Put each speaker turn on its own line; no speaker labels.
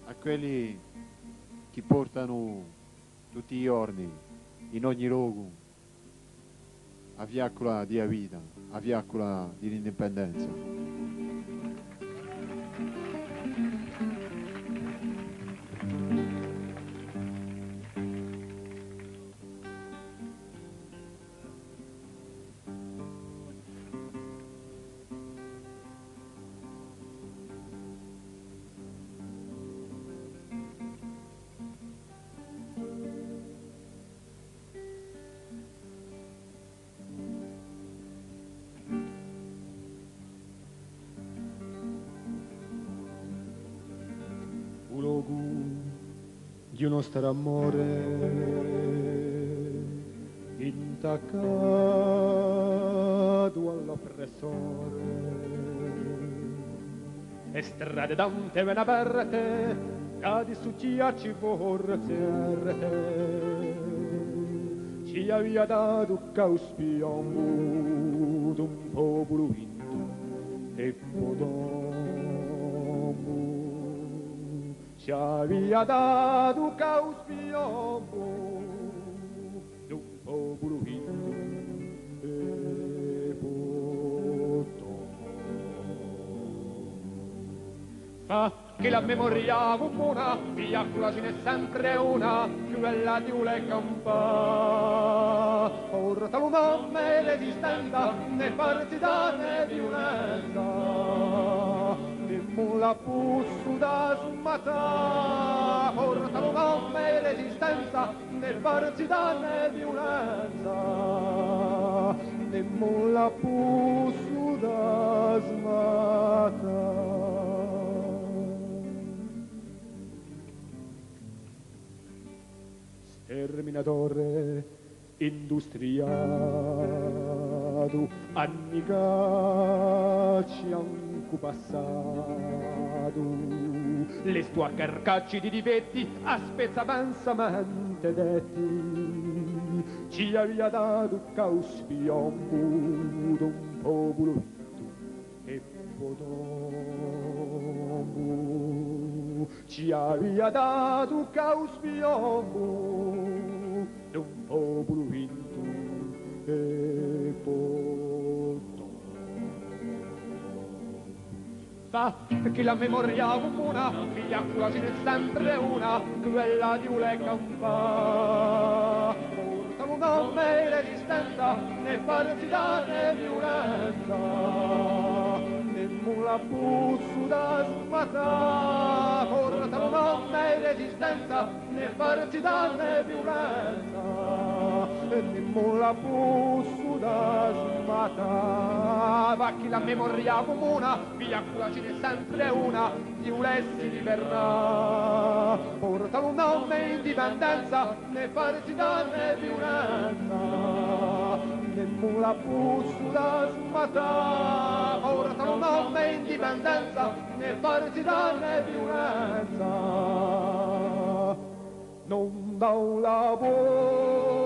a quelli che portano tutti i giorni, in ogni luogo, a fiaccola di vita, a fiaccola dell'indipendenza.
Di un nostro amore intaccato all'oppressore e strade tante ben aperte che di succiarci forzerte ci aveva dato causpiamo d'un popolo vinto e potommo ci aveva dato causpiamo d'un popolo vinto e potommo fa che la memoria buona fiaccola ce n'è sempre una quella di una campa porta un nome l'esistenza né partitane di violenza dimmo la pussu da smata porta un nome l'esistenza né partitane di violenza dimmo la pussu da smata. Terminatore industriato anni che ci hanno passato le sue carcacci di difetti a spezzavensamente detti ci aveva dato causpiamo d'un popolo e potommo ci aveva dato causpiamo d'un popolo vinto e potommo fa che la memoria comuna figliaccola ce n'è sempre una quella di una campa porta un nome l'esistenza né partita né violenza nemmo la pussu da smata porta un nome l'esistenza né partita né violenza nemmo la pussu da smata va chi la memoria comuna fiaccola ce n'è sempre una di ulessi libertà porta un nome indipendenza né partita né violenza nemmo la pussu da smata porta un nome indipendenza né partita né violenza non da un lavoro